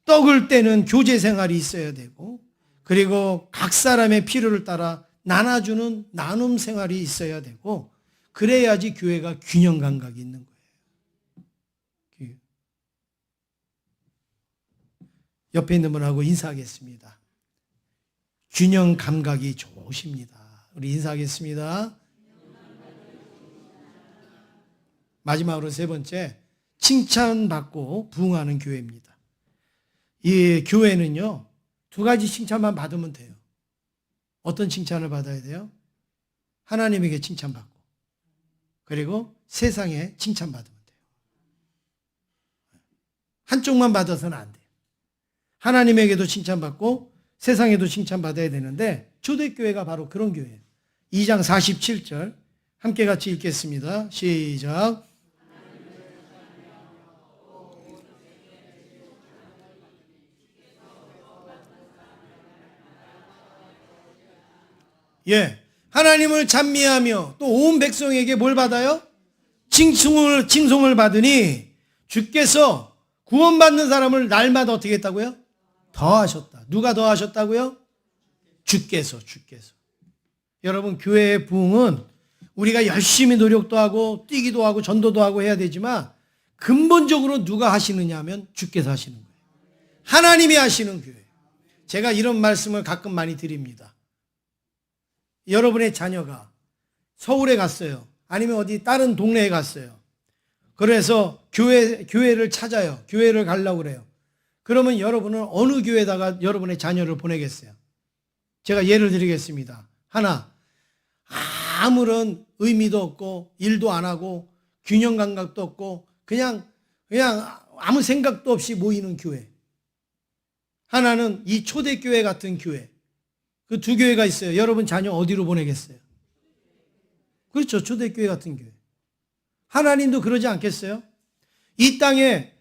떡을 떼는 교제 생활이 있어야 되고, 그리고 각 사람의 필요를 따라 나눠주는 나눔 생활이 있어야 되고, 그래야지 교회가 균형 감각이 있는 거예요. 옆에 있는 분하고 인사하겠습니다. 균형 감각이 좋으십니다. 우리 인사하겠습니다. 마지막으로 세 번째, 칭찬받고 부응하는 교회입니다. 이 교회는요, 두 가지 칭찬만 받으면 돼요. 어떤 칭찬을 받아야 돼요? 하나님에게 칭찬받고, 그리고 세상에 칭찬받으면 돼요. 한쪽만 받아서는 안 돼요. 하나님에게도 칭찬받고 세상에도 칭찬받아야 되는데, 초대교회가 바로 그런 교회예요. 2장 47절 함께 같이 읽겠습니다. 시작. 예, 하나님을 찬미하며 또 온 백성에게 뭘 받아요? 칭송을 받으니 주께서 구원받는 사람을 날마다 어떻게 했다고요? 더하셨다. 누가 더하셨다고요? 주께서. 여러분 교회의 부흥은 우리가 열심히 노력도 하고 뛰기도 하고 전도도 하고 해야 되지만 근본적으로 누가 하시느냐 하면 주께서 하시는 거예요. 하나님이 하시는 교회. 제가 이런 말씀을 가끔 많이 드립니다. 여러분의 자녀가 서울에 갔어요. 아니면 어디 다른 동네에 갔어요. 그래서 교회를 찾아요. 교회를 가려고 그래요. 그러면 여러분은 어느 교회에다가 여러분의 자녀를 보내겠어요? 제가 예를 드리겠습니다. 하나, 아무런 의미도 없고 일도 안 하고 균형 감각도 없고 그냥 아무 생각도 없이 모이는 교회. 하나는 이 초대교회 같은 교회. 그 두 교회가 있어요. 여러분 자녀 어디로 보내겠어요? 그렇죠. 초대교회 같은 교회. 하나님도 그러지 않겠어요? 이 땅에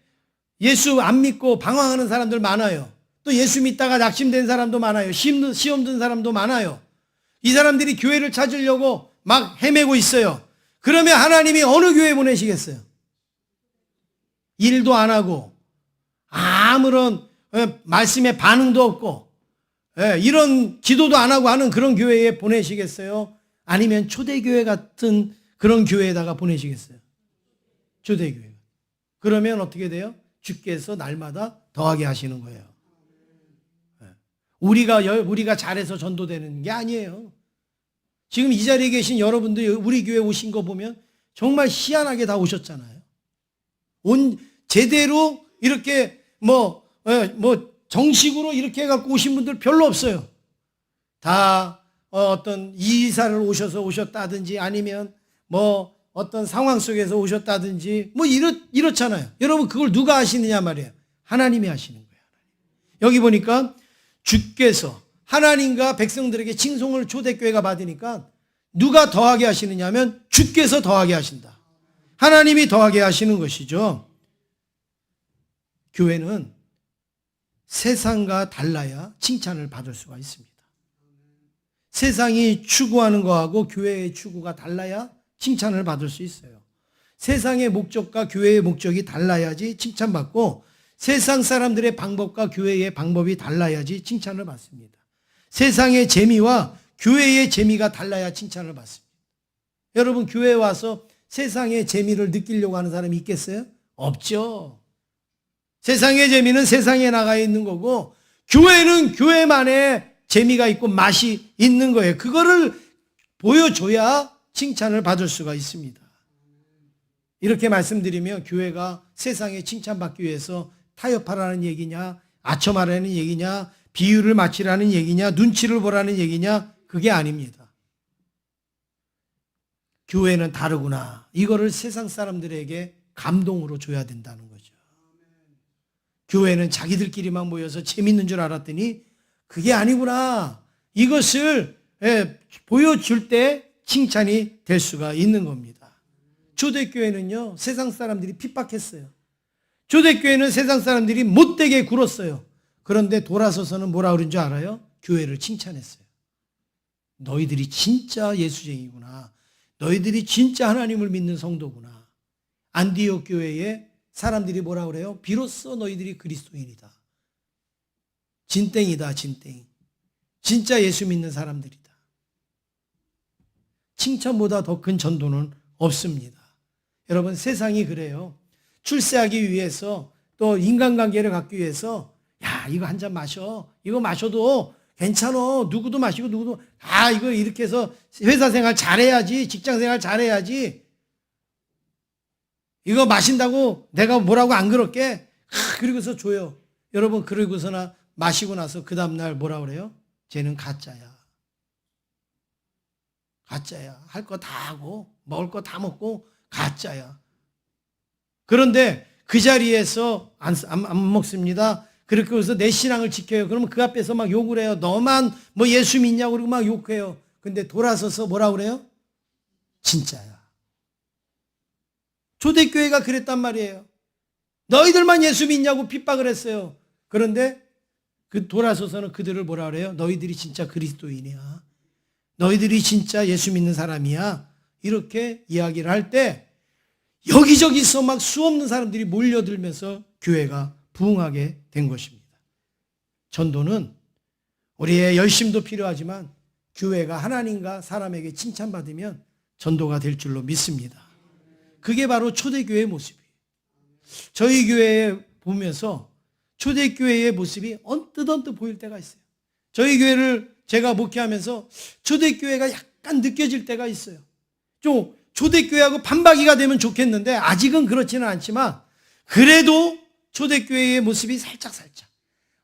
예수 안 믿고 방황하는 사람들 많아요. 또 예수 믿다가 낙심된 사람도 많아요. 시험 든 사람도 많아요. 이 사람들이 교회를 찾으려고 막 헤매고 있어요. 그러면 하나님이 어느 교회 보내시겠어요? 일도 안 하고 아무런 말씀에 반응도 없고 이런 기도도 안 하고 하는 그런 교회에 보내시겠어요? 아니면 초대교회 같은 그런 교회에다가 보내시겠어요? 초대교회. 그러면 어떻게 돼요? 주께서 날마다 더하게 하시는 거예요. 우리가 잘해서 전도되는 게 아니에요. 지금 이 자리에 계신 여러분들 우리 교회 오신 거 보면 정말 희한하게 다 오셨잖아요. 제대로 이렇게 정식으로 이렇게 해갖고 오신 분들 별로 없어요. 다 어떤 이사를 오셨다든지 아니면 어떤 상황 속에서 오셨다든지 이렇잖아요. 여러분 그걸 누가 하시느냐 말이에요. 하나님이 하시는 거예요. 여기 보니까 주께서 하나님과 백성들에게 칭송을 초대교회가 받으니까 누가 더하게 하시느냐 하면 주께서 더하게 하신다. 하나님이 더하게 하시는 것이죠. 교회는 세상과 달라야 칭찬을 받을 수가 있습니다. 세상이 추구하는 거하고 교회의 추구가 달라야 칭찬을 받을 수 있어요. 세상의 목적과 교회의 목적이 달라야지 칭찬받고 세상 사람들의 방법과 교회의 방법이 달라야지 칭찬을 받습니다. 세상의 재미와 교회의 재미가 달라야 칭찬을 받습니다. 여러분 교회에 와서 세상의 재미를 느끼려고 하는 사람이 있겠어요? 없죠. 세상의 재미는 세상에 나가 있는 거고 교회는 교회만의 재미가 있고 맛이 있는 거예요. 그거를 보여줘야 칭찬을 받을 수가 있습니다. 이렇게 말씀드리면 교회가 세상에 칭찬받기 위해서 타협하라는 얘기냐, 아첨하라는 얘기냐, 비유를 맞추라는 얘기냐, 눈치를 보라는 얘기냐, 그게 아닙니다. 교회는 다르구나. 이거를 세상 사람들에게 감동으로 줘야 된다는 거죠. 교회는 자기들끼리만 모여서 재밌는 줄 알았더니 그게 아니구나. 이것을 보여줄 때 칭찬이 될 수가 있는 겁니다. 초대교회는요, 세상 사람들이 핍박했어요. 초대교회는 세상 사람들이 못되게 굴었어요. 그런데 돌아서서는 뭐라 그런 줄 알아요? 교회를 칭찬했어요. 너희들이 진짜 예수쟁이구나. 너희들이 진짜 하나님을 믿는 성도구나. 안디옥 교회에 사람들이 뭐라 그래요? 비로소 너희들이 그리스도인이다. 진땡이다, 진땡. 진짜 예수 믿는 사람들이다. 칭찬보다 더 큰 전도는 없습니다. 여러분 세상이 그래요. 출세하기 위해서 또 인간관계를 갖기 위해서 야 이거 한 잔 마셔. 이거 마셔도 괜찮아. 누구도 마시고 누구도 이거 이렇게 해서 회사 생활 잘해야지. 직장 생활 잘해야지. 이거 마신다고 내가 뭐라고 안 그럴게. 그리고서 줘요. 여러분 그러고서나 마시고 나서 그 다음날 뭐라 그래요? 쟤는 가짜야. 가짜야. 할 거 다 하고 먹을 거 다 먹고 가짜야. 그런데 그 자리에서 안 먹습니다. 그렇게 해서 내 신앙을 지켜요. 그러면 그 앞에서 막 욕을 해요. 너만 뭐 예수 믿냐고 그러고 막 욕해요. 근데 돌아서서 뭐라 그래요? 진짜야. 초대교회가 그랬단 말이에요. 너희들만 예수 믿냐고 핍박을 했어요. 그런데 그 돌아서서는 그들을 뭐라 그래요? 너희들이 진짜 그리스도인이야. 너희들이 진짜 예수 믿는 사람이야. 이렇게 이야기를 할 때 여기저기서 막 수없는 사람들이 몰려들면서 교회가 부흥하게 된 것입니다. 전도는 우리의 열심도 필요하지만 교회가 하나님과 사람에게 칭찬받으면 전도가 될 줄로 믿습니다. 그게 바로 초대교회의 모습이에요. 저희 교회에 보면서 초대교회의 모습이 언뜻 보일 때가 있어요. 저희 교회를 제가 목회하면서 초대교회가 약간 느껴질 때가 있어요. 좀 초대교회하고 반박이가 되면 좋겠는데 아직은 그렇지는 않지만 그래도 초대교회의 모습이 살짝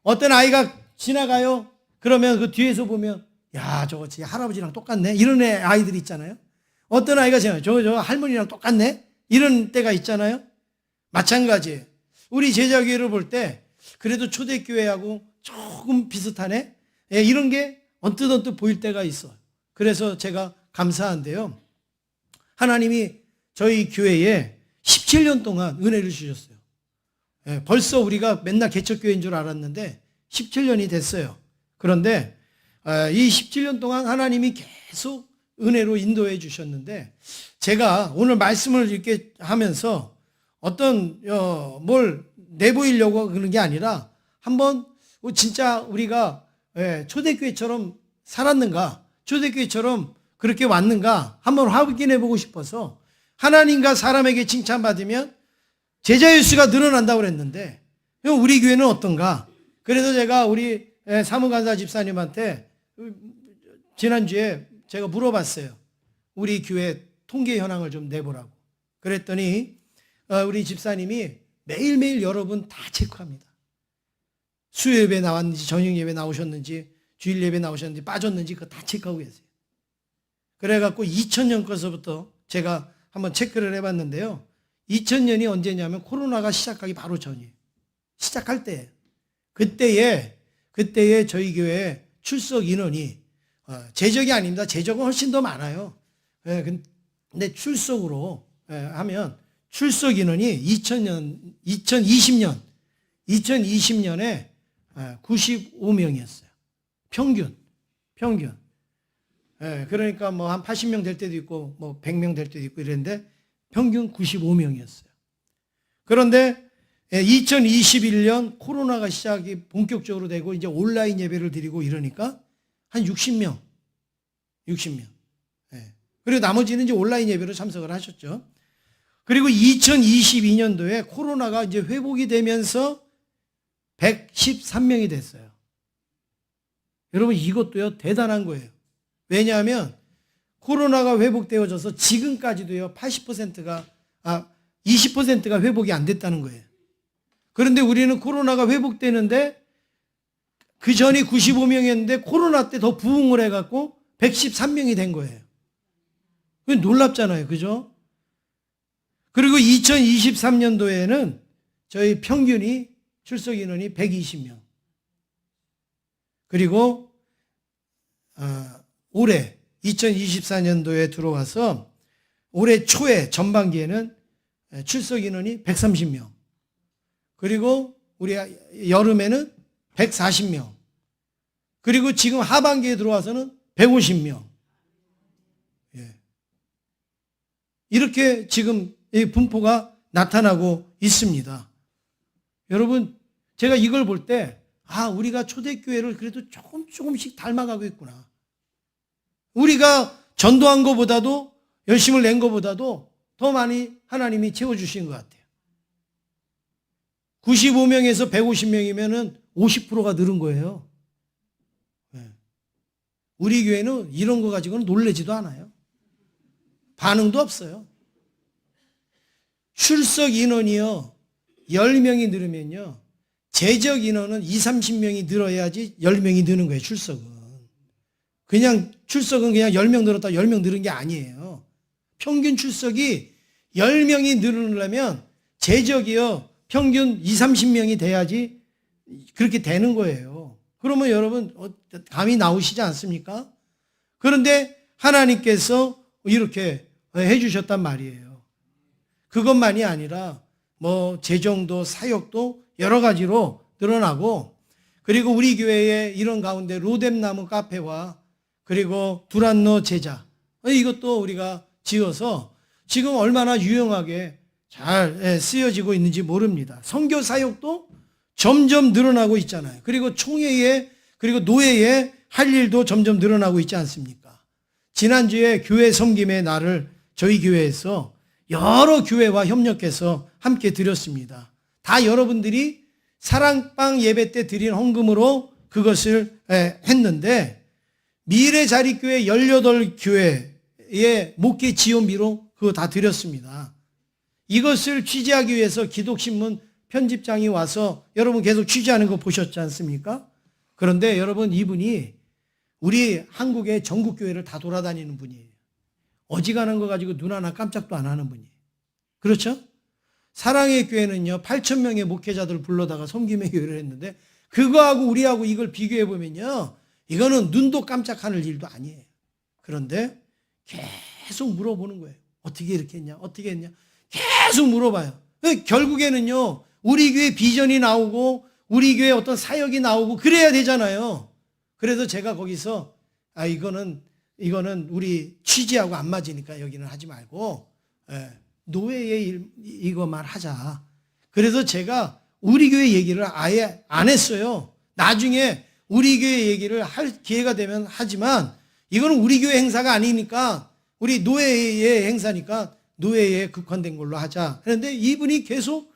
어떤 아이가 지나가요. 그러면 그 뒤에서 보면 야 저거 제 할아버지랑 똑같네 이런 아이들이 있잖아요. 어떤 아이가 지나가요. 저 할머니랑 똑같네 이런 때가 있잖아요. 마찬가지예요. 우리 제자교회를 볼 때 그래도 초대교회하고 조금 비슷하네 이런 게 언뜻 보일 때가 있어. 그래서 제가 감사한데요. 하나님이 저희 교회에 17년 동안 은혜를 주셨어요. 벌써 우리가 맨날 개척교회인 줄 알았는데 17년이 됐어요. 그런데 이 17년 동안 하나님이 계속 은혜로 인도해 주셨는데, 제가 오늘 말씀을 이렇게 하면서 어떤 뭘 내보이려고 그러는 게 아니라 한번 진짜 우리가 초대교회처럼 살았는가, 초대교회처럼 그렇게 왔는가 한번 확인해 보고 싶어서, 하나님과 사람에게 칭찬받으면 제자의 수가 늘어난다고 그랬는데 우리 교회는 어떤가? 그래서 제가 우리 사무간사 집사님한테 지난주에 제가 물어봤어요. 우리 교회 통계 현황을 좀 내보라고. 그랬더니 우리 집사님이 매일매일 여러분 다 체크합니다. 수요 예배 나왔는지, 저녁 예배 나오셨는지, 주일 예배 나오셨는지, 빠졌는지 그거 다 체크하고 계세요. 그래갖고 2000년 거서부터 제가 한번 체크를 해봤는데요. 2000년이 언제냐면 코로나가 시작하기 바로 전이에요. 시작할 때. 그때에 저희 교회 출석 인원이 제적이 아닙니다. 제적은 훨씬 더 많아요. 근데 출석으로 하면 출석 인원이 2020년에 95명이었어요. 평균. 그러니까 뭐 한 80명 될 때도 있고 뭐 100명 될 때도 있고 이랬는데 평균 95명이었어요. 그런데 2021년 코로나가 시작이 본격적으로 되고 이제 온라인 예배를 드리고 이러니까 한 60명. 그리고 나머지는 이제 온라인 예배로 참석을 하셨죠. 그리고 2022년도에 코로나가 이제 회복이 되면서 113명이 됐어요. 여러분 이것도요 대단한 거예요. 왜냐하면 코로나가 회복되어져서 지금까지도요 20%가 회복이 안 됐다는 거예요. 그런데 우리는 코로나가 회복되는데 그 전이 95명이었는데 코로나 때 더 부흥을 해갖고 113명이 된 거예요. 놀랍잖아요. 그죠? 그리고 2023년도에는 저희 평균이 출석 인원이 120명. 그리고 올해 2024년도에 들어와서 올해 초에 전반기에는 출석 인원이 130명. 그리고 우리 여름에는 140명. 그리고 지금 하반기에 들어와서는 150명. 이렇게 지금 이 분포가 나타나고 있습니다. 여러분, 제가 이걸 볼 때, 우리가 초대교회를 그래도 조금씩 닮아가고 있구나. 우리가 전도한 것보다도, 열심을 낸 것보다도 더 많이 하나님이 채워주신 것 같아요. 95명에서 150명이면은 50%가 늘은 거예요. 우리 교회는 이런 거 가지고는 놀라지도 않아요. 반응도 없어요. 출석 인원이요 10명이 늘으면요 재적 인원은 20-30명이 늘어야지 10명이 느는 거예요. 출석은 그냥 10명 늘었다 10명 늘은 게 아니에요. 평균 출석이 10명이 늘으려면 재적이요 평균 20-30명이 돼야지 그렇게 되는 거예요. 그러면 여러분 감이 나오시지 않습니까? 그런데 하나님께서 이렇게 해주셨단 말이에요. 그것만이 아니라 뭐 재정도 사역도 여러 가지로 늘어나고, 그리고 우리 교회에 이런 가운데 로뎀나무 카페와 그리고 두란노 제자 이것도 우리가 지어서 지금 얼마나 유용하게 잘 쓰여지고 있는지 모릅니다. 선교 사역도 점점 늘어나고 있잖아요. 그리고 총회에 그리고 노회에 할 일도 점점 늘어나고 있지 않습니까? 지난주에 교회 섬김의 날을 저희 교회에서 여러 교회와 협력해서 함께 드렸습니다. 다 여러분들이 사랑방 예배 때 드린 헌금으로 그것을 했는데, 미래자립교회 18교회의 목회 지원비로 그거 다 드렸습니다. 이것을 취재하기 위해서 기독신문 편집장이 와서 여러분 계속 취재하는 거 보셨지 않습니까? 그런데 여러분 이분이 우리 한국의 전국교회를 다 돌아다니는 분이에요. 어지간한 거 가지고 눈 하나 깜짝도 안 하는 분이에요. 그렇죠? 사랑의 교회는요 8,000명의 목회자들을 불러다가 섬김의 교회를 했는데 그거하고 우리하고 이걸 비교해 보면요 이거는 눈도 깜짝하는 일도 아니에요. 그런데 계속 물어보는 거예요. 어떻게 이렇게 했냐? 어떻게 했냐? 계속 물어봐요. 결국에는요 우리 교회 비전이 나오고 우리 교회 어떤 사역이 나오고 그래야 되잖아요. 그래서 제가 거기서 이거는 우리 취지하고 안 맞으니까 여기는 하지 말고 노예의 이것만 하자. 그래서 제가 우리 교회 얘기를 아예 안 했어요. 나중에 우리 교회 얘기를 할 기회가 되면 하지만 이거는 우리 교회 행사가 아니니까 우리 노예의 행사니까 노예에 국한된 걸로 하자. 그런데 이분이 계속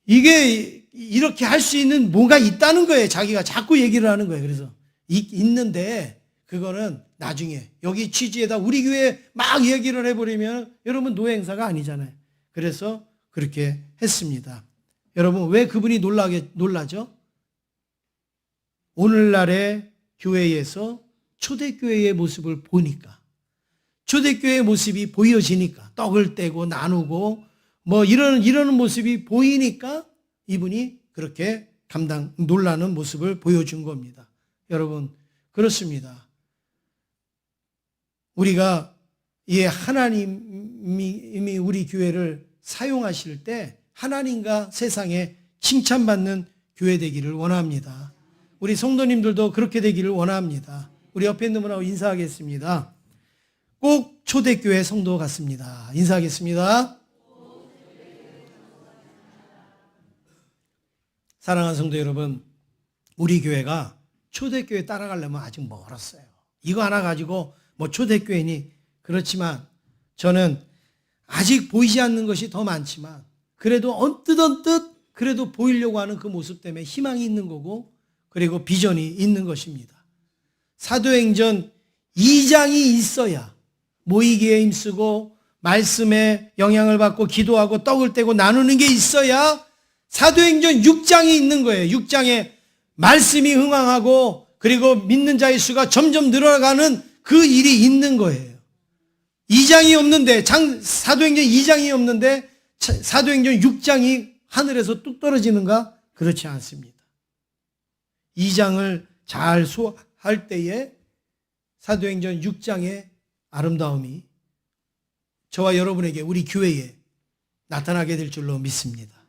이게 이렇게 할 수 있는 뭔가 있다는 거예요. 자기가 자꾸 얘기를 하는 거예요. 그래서 있는데 그거는 나중에 여기 취지에다 우리 교회 막 얘기를 해버리면 여러분 노예 행사가 아니잖아요. 그래서 그렇게 했습니다. 여러분 왜 그분이 놀라죠? 오늘날의 교회에서 초대교회의 모습을 보니까 초대교회의 모습이 보여지니까 떡을 떼고 나누고 뭐 이러는 모습이 보이니까 이분이 그렇게 놀라는 모습을 보여준 겁니다. 여러분 그렇습니다. 우리가 하나님이 우리 교회를 사용하실 때 하나님과 세상에 칭찬받는 교회 되기를 원합니다. 우리 성도님들도 그렇게 되기를 원합니다. 우리 옆에 있는 분하고 인사하겠습니다. 꼭 초대교회 성도 같습니다. 인사하겠습니다. 사랑하는 성도 여러분, 우리 교회가 초대교회 따라가려면 아직 멀었어요. 이거 하나 가지고 뭐 초대교회니 그렇지만 저는 아직 보이지 않는 것이 더 많지만 그래도 언뜻 그래도 보이려고 하는 그 모습 때문에 희망이 있는 거고 그리고 비전이 있는 것입니다. 사도행전 2장이 있어야 모이기에 힘쓰고 말씀에 영향을 받고 기도하고 떡을 떼고 나누는 게 있어야 사도행전 6장이 있는 거예요. 6장에 말씀이 흥황하고 그리고 믿는 자의 수가 점점 늘어가는 그 일이 있는 거예요. 2장이 없는데 사도행전 2장이 없는데 사도행전 6장이 하늘에서 뚝 떨어지는가? 그렇지 않습니다. 2장을 잘 소화할 때에 사도행전 6장의 아름다움이 저와 여러분에게 우리 교회에 나타나게 될 줄로 믿습니다.